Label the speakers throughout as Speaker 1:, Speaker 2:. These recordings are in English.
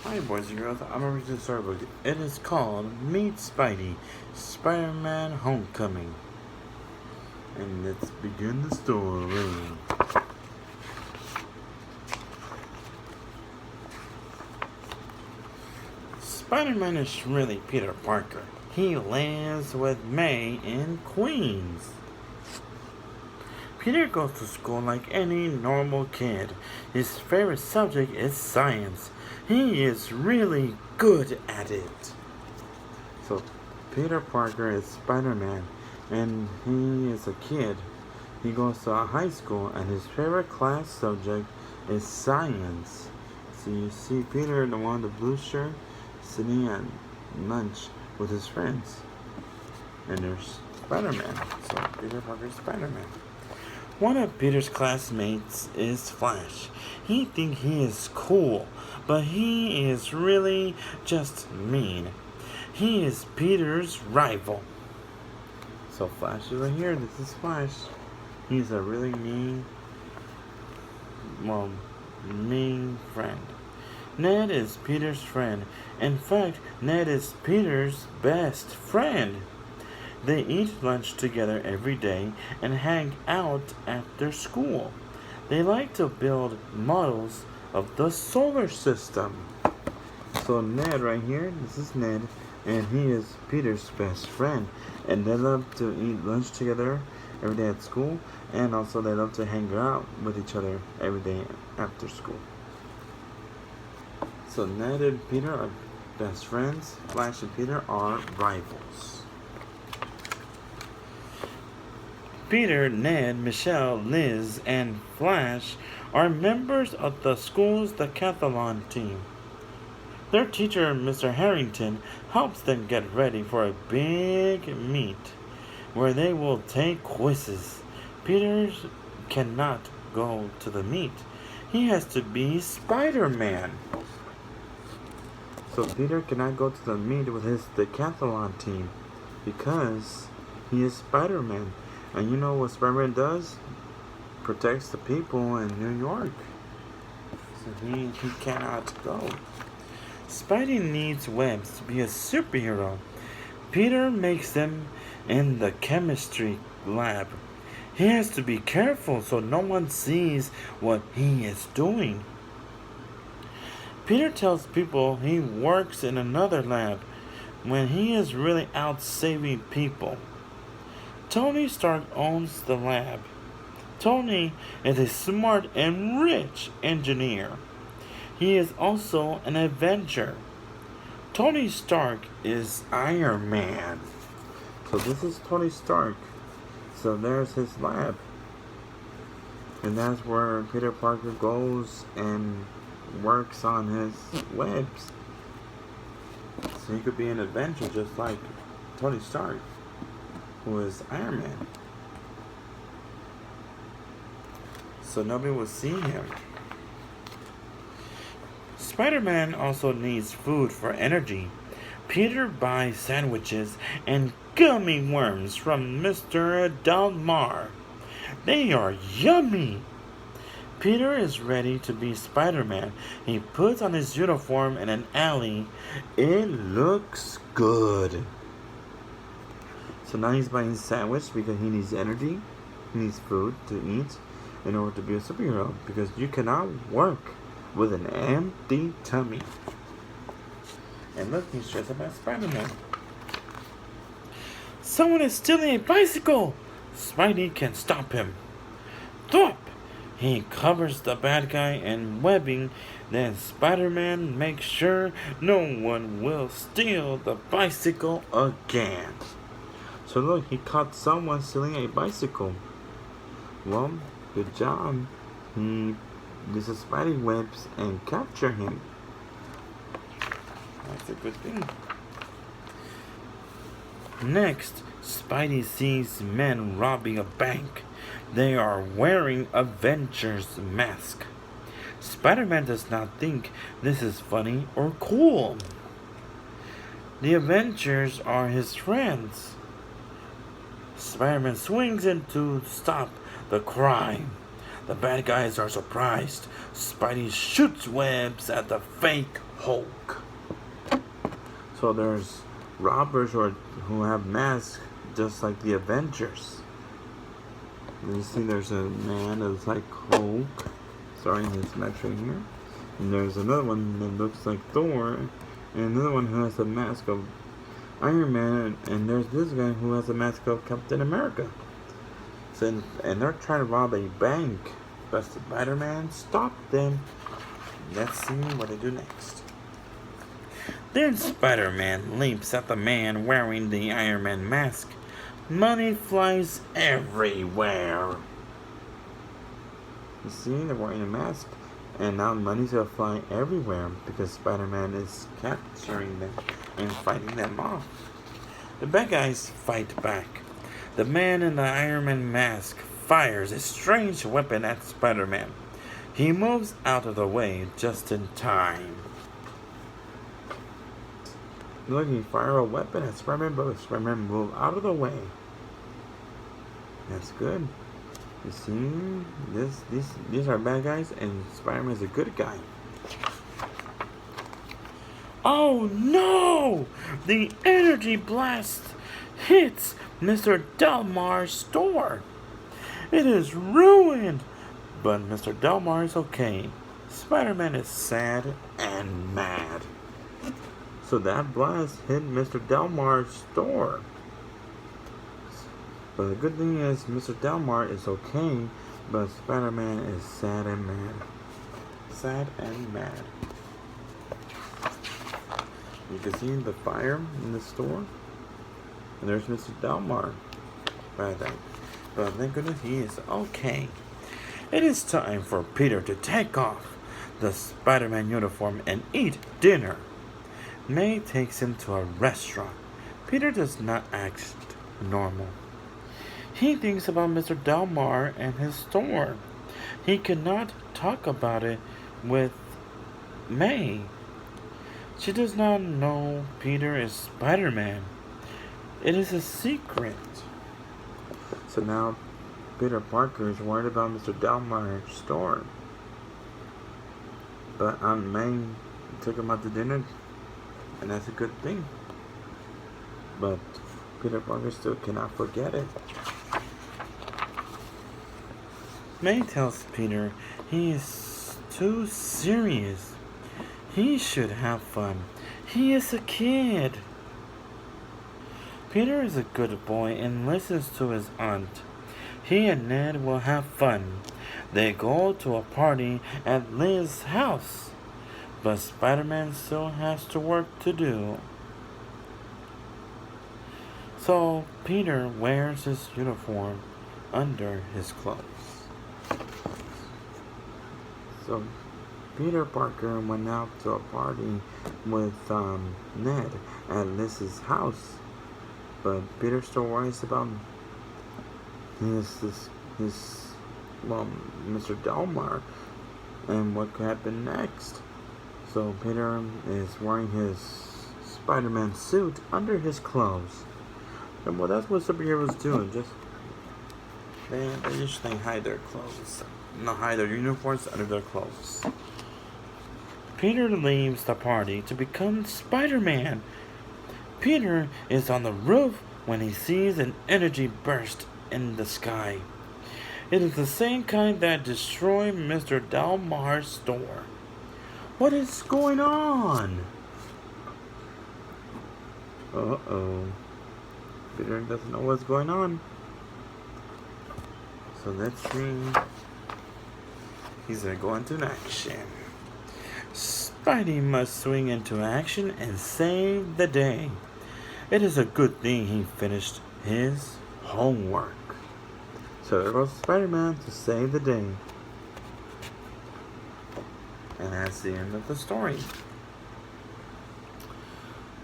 Speaker 1: Hi boys and girls, I'm reading the storybook. It is called Meet Spidey, Spider-Man Homecoming. And let's begin the story. Spider-Man is really Peter Parker. He lives with May in Queens. Peter goes to school like any normal kid. His favorite subject is science. He is really good at it. So, Peter Parker is Spider-Man, and he is a kid. He goes to a high school, and his favorite class subject is science. So you see Peter, the one with the blue shirt, sitting at lunch with his friends. And there's Spider-Man. So, Peter Parker is Spider-Man. One of Peter's classmates is Flash. He thinks he is cool, but he is really just mean. He is Peter's rival. So Flash is right here. This is Flash. He's a really mean friend. Ned is Peter's friend. In fact, Ned is Peter's best friend. They eat lunch together every day and hang out after school. They like to build models of the solar system. So Ned right here, this is Ned, and he is Peter's best friend. And they love to eat lunch together every day at school, and also they love to hang out with each other every day after school. So Ned and Peter are best friends. Flash and Peter are rivals. Peter, Ned, Michelle, Liz, and Flash are members of the school's decathlon team. Their teacher, Mr. Harrington, helps them get ready for a big meet where they will take quizzes. Peter cannot go to the meet. He has to be Spider-Man. So Peter cannot go to the meet with his decathlon team because he is Spider-Man. And you know what Spider-Man does? Protects the people in New York. So he cannot go. Spidey needs webs to be a superhero. Peter makes them in the chemistry lab. He has to be careful so no one sees what he is doing. Peter tells people he works in another lab when he is really out saving people. Tony Stark owns the lab. Tony is a smart and rich engineer. He is also an Avenger. Tony Stark is Iron Man. So this is Tony Stark. So there's his lab. And that's where Peter Parker goes and works on his webs. So he could be an Avenger just like Tony Stark, who is Iron Man. So nobody will see him. Spider-Man also needs food for energy. Peter buys sandwiches and gummy worms from Mr. Delmar. They are yummy! Peter is ready to be Spider-Man. He puts on his uniform in an alley. It looks good. So now he's buying a sandwich because he needs energy. He needs food to eat in order to be a superhero. Because you cannot work with an empty tummy. And look, he's dressed up as Spider-Man. Someone is stealing a bicycle! Spidey can stop him. Thwop! He covers the bad guy in webbing. Then Spider-Man makes sure no one will steal the bicycle again. So look, he caught someone stealing a bicycle. Well, good job. He uses spider webs and capture him. That's a good thing. Next, Spidey sees men robbing a bank. They are wearing Avengers masks. Spider-Man does not think this is funny or cool. The Avengers are his friends. Spider-Man swings in to stop the crime. The bad guys are surprised. Spidey shoots webs at the fake Hulk. So there's robbers who have masks just like the Avengers. You see there's a man that's like Hulk. Sorry, his mask right here. And there's another one that looks like Thor. And another one who has a mask of Iron Man. And there's this guy who has a mask of Captain America. So, and they're trying to rob a bank. But Spider-Man stopped them. Let's see what they do next. Then Spider-Man leaps at the man wearing the Iron Man mask. Money flies everywhere. You see, they're wearing a mask. And now money's gonna fly everywhere because Spider-Man is capturing them and fighting them off. The bad guys fight back. The man in the Iron Man mask fires a strange weapon at Spider-Man. He moves out of the way just in time. Look, he fired a weapon at Spider-Man, but Spider-Man moved out of the way. That's good. You see, these are bad guys, and Spider-Man is a good guy. Oh no! The energy blast hits Mr. Delmar's store. It is ruined, but Mr. Delmar is okay. Spider-Man is sad and mad. So that blast hit Mr. Delmar's store. But the good thing is Mr. Delmar is okay, but Spider-Man is sad and mad. Sad and mad. You can see the fire in the store. And there's Mr. Delmar. But thank goodness he is okay. It is time for Peter to take off the Spider-Man uniform and eat dinner. May takes him to a restaurant. Peter does not act normal. He thinks about Mr. Delmar and his store. He cannot talk about it with May. She does not know Peter is Spider-Man. It is a secret. So now Peter Parker is worried about Mr. Delmar's store. But Aunt May took him out to dinner, and that's a good thing. But Peter Parker still cannot forget it. May tells Peter he is too serious. He should have fun. He is a kid. Peter is a good boy and listens to his aunt. He and Ned will have fun. They go to a party at Liz's house. But Spider-Man still has to work to do. So Peter wears his uniform under his clothes. So Peter Parker went out to a party with Ned at Liz's house. But Peter still worries about Mr. Delmar and what could happen next. So Peter is wearing his Spider-Man suit under his clothes. And well, that's what superheroes do. They usually hide their clothes. Not hide their uniforms under their clothes. Peter leaves the party to become Spider-Man. Peter is on the roof when he sees an energy burst in the sky. It is the same kind that destroyed Mr. Delmar's store. What is going on? Uh-oh. Peter doesn't know what's going on. So let's see. He's gonna go into action. Spidey must swing into action and save the day. It is a good thing he finished his homework. So there goes Spider-Man to save the day. And that's the end of the story.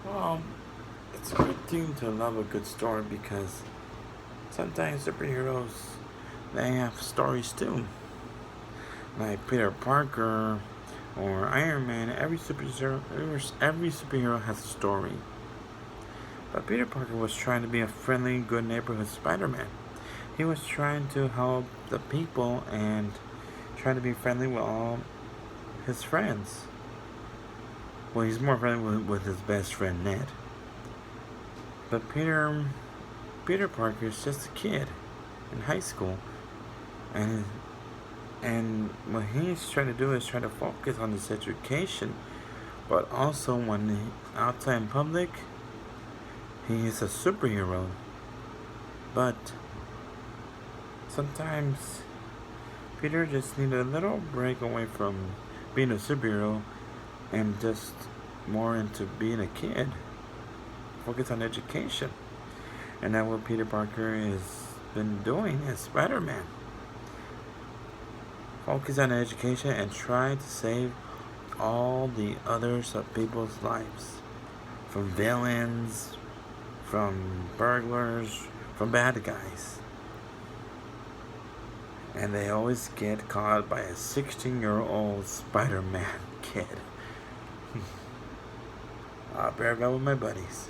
Speaker 1: Well, it's a good thing to love a good story because sometimes superheroes, they have stories too. Like Peter Parker or Iron Man, every superhero has a story. But Peter Parker was trying to be a friendly, good neighborhood Spider-Man. He was trying to help the people and trying to be friendly with all his friends. Well, he's more friendly with his best friend Ned. But Peter Parker is just a kid in high school, and what he's trying to do is try to focus on his education, but also when outside in public, he is a superhero. But sometimes Peter just needs a little break away from being a superhero and just more into being a kid. Focus on education. And that's what Peter Parker has been doing as Spider-Man. Focus on education and try to save all the others of people's lives. From villains, from burglars, from bad guys. And they always get caught by a 16-year-old Spider-Man kid. I'll bear that with my buddies.